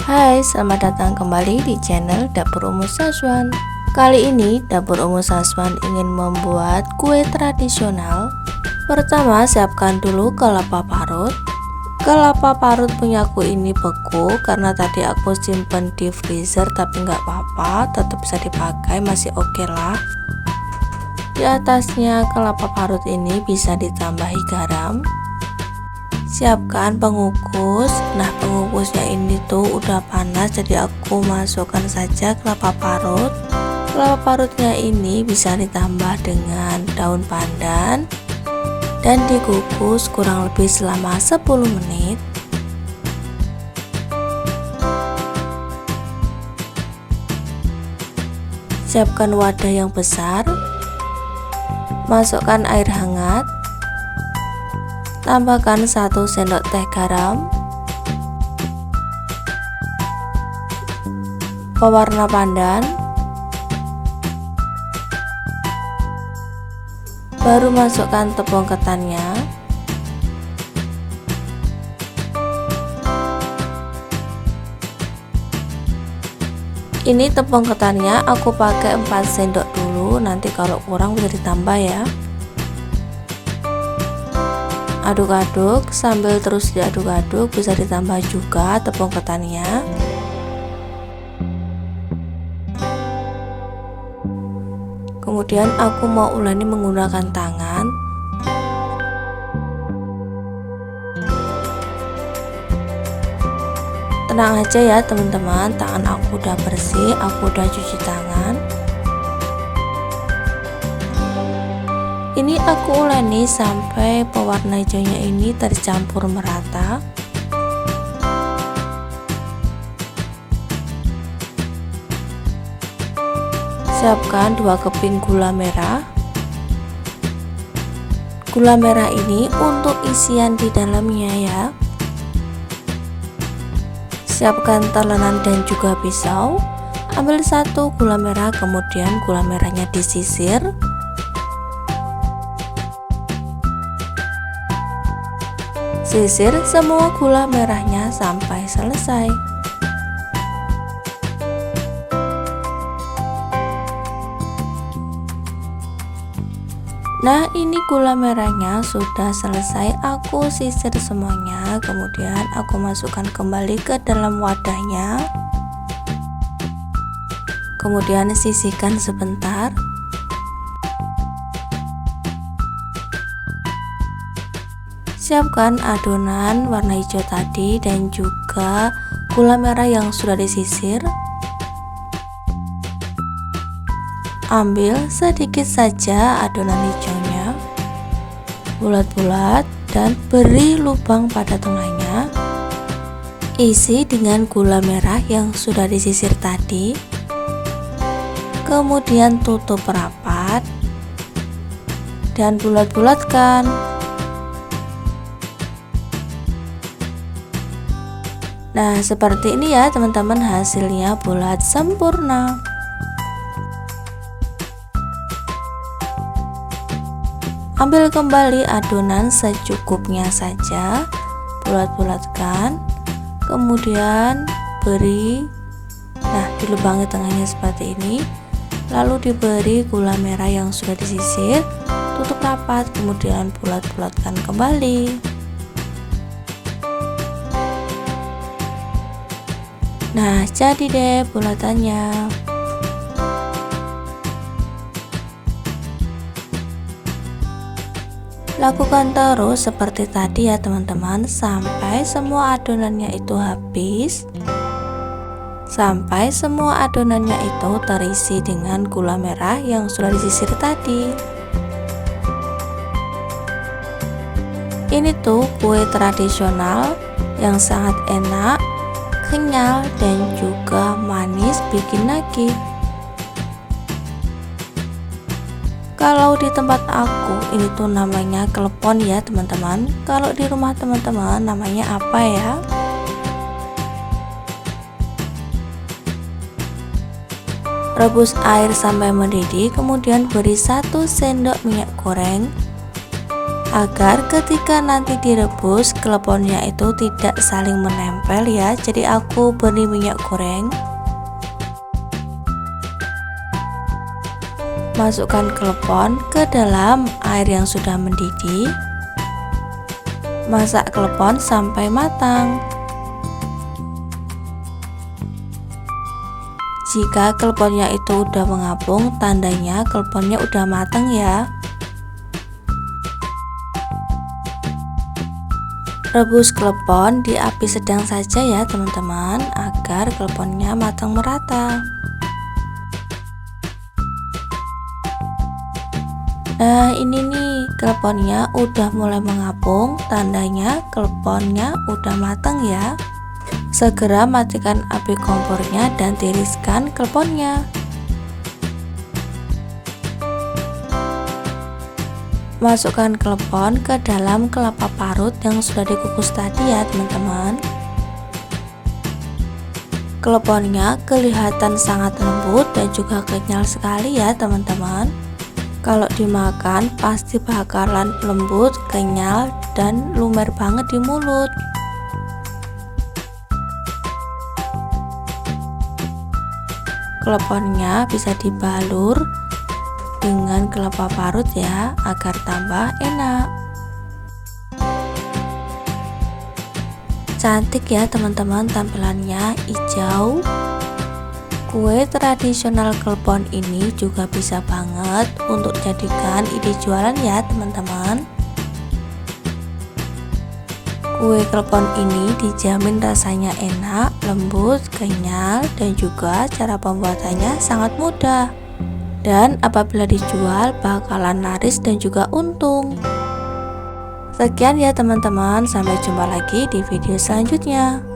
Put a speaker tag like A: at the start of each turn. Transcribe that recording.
A: Hai, selamat datang kembali di channel Dapur Umu Saswan. Kali ini Dapur Umu Saswan ingin membuat kue tradisional. Pertama, siapkan dulu kelapa parut. Kelapa parut punyaku ini beku karena tadi aku simpen di freezer, tapi nggak apa-apa, tetap bisa dipakai, masih oke lah. Di atasnya kelapa parut ini bisa ditambahi garam. Siapkan pengukus. Nah, pengukusnya ini tuh udah panas, jadi aku masukkan saja kelapa parut. Kelapa parutnya ini bisa ditambah dengan daun pandan dan dikukus kurang lebih selama 10 menit. Siapkan wadah yang besar. Masukkan air hangat. Tambahkan 1 sendok teh garam, pewarna pandan, baru masukkan tepung ketannya. Ini tepung ketannya aku pakai 4 sendok dulu, nanti kalau kurang bisa ditambah ya. Aduk-aduk, sambil terus diaduk-aduk bisa ditambah juga tepung ketannya. Kemudian aku mau uleni menggunakan tangan. Tenang aja ya teman-teman, tangan aku udah bersih, aku udah cuci tangan. Ini aku uleni sampai pewarna hijaunya ini tercampur merata. Siapkan 2 keping gula merah. Gula merah ini untuk isian di dalamnya ya. Siapkan talenan dan juga pisau. Ambil 1 gula merah, kemudian gula merahnya disisir. Sisir semua gula merahnya sampai selesai. Nah, ini gula merahnya sudah selesai aku sisir semuanya. Kemudian aku masukkan kembali ke dalam wadahnya. Kemudian sisihkan sebentar. Siapkan adonan warna hijau tadi dan juga gula merah yang sudah disisir. Ambil sedikit saja adonan hijaunya, bulat-bulat, dan beri lubang pada tengahnya. Isi dengan gula merah yang sudah disisir tadi. Kemudian tutup rapat dan bulat-bulatkan. Nah, seperti ini ya teman-teman, hasilnya bulat sempurna. Ambil kembali adonan secukupnya saja, bulat-bulatkan, kemudian beri, nah dilubangi tengahnya seperti ini, lalu diberi gula merah yang sudah disisir, tutup rapat, kemudian bulat-bulatkan kembali. Nah, jadi deh bulatannya. Lakukan terus seperti tadi ya teman-teman, sampai semua adonannya itu habis. Sampai semua adonannya itu terisi dengan gula merah yang sudah disisir tadi. Ini tuh kue tradisional yang sangat enak, kenyal, dan juga manis, bikin nagih. Kalau di tempat aku ini tuh namanya klepon ya teman-teman. Kalau di rumah teman-teman namanya apa ya? Rebus air sampai mendidih, kemudian beri 1 sendok minyak goreng. agar ketika nanti direbus kleponnya itu tidak saling menempel ya. Jadi aku beri minyak goreng, masukkan klepon ke dalam air yang sudah mendidih, masak klepon sampai matang. Jika kleponnya itu udah mengapung, tandanya kleponnya udah matang ya. Rebus klepon di api sedang saja ya teman-teman, agar kleponnya matang merata. Nah ini nih, kleponnya udah mulai mengapung, tandanya kleponnya udah matang ya. Segera matikan api kompornya dan tiriskan kleponnya. Masukkan klepon ke dalam kelapa parut yang sudah dikukus tadi ya teman-teman. Kleponnya kelihatan sangat lembut dan juga kenyal sekali ya teman-teman. Kalau dimakan pasti bakalan lembut, kenyal, dan lumer banget di mulut. Kleponnya bisa dibalur dengan kelapa parut ya, agar tambah enak. Cantik ya teman-teman tampilannya, hijau. Kue tradisional klepon ini juga bisa banget untuk jadikan ide jualan ya teman-teman. Kue klepon ini dijamin rasanya enak, lembut, kenyal, dan juga cara pembuatannya sangat mudah. Dan apabila dijual bakalan laris dan juga untung. Sekian ya teman-teman, sampai jumpa lagi di video selanjutnya.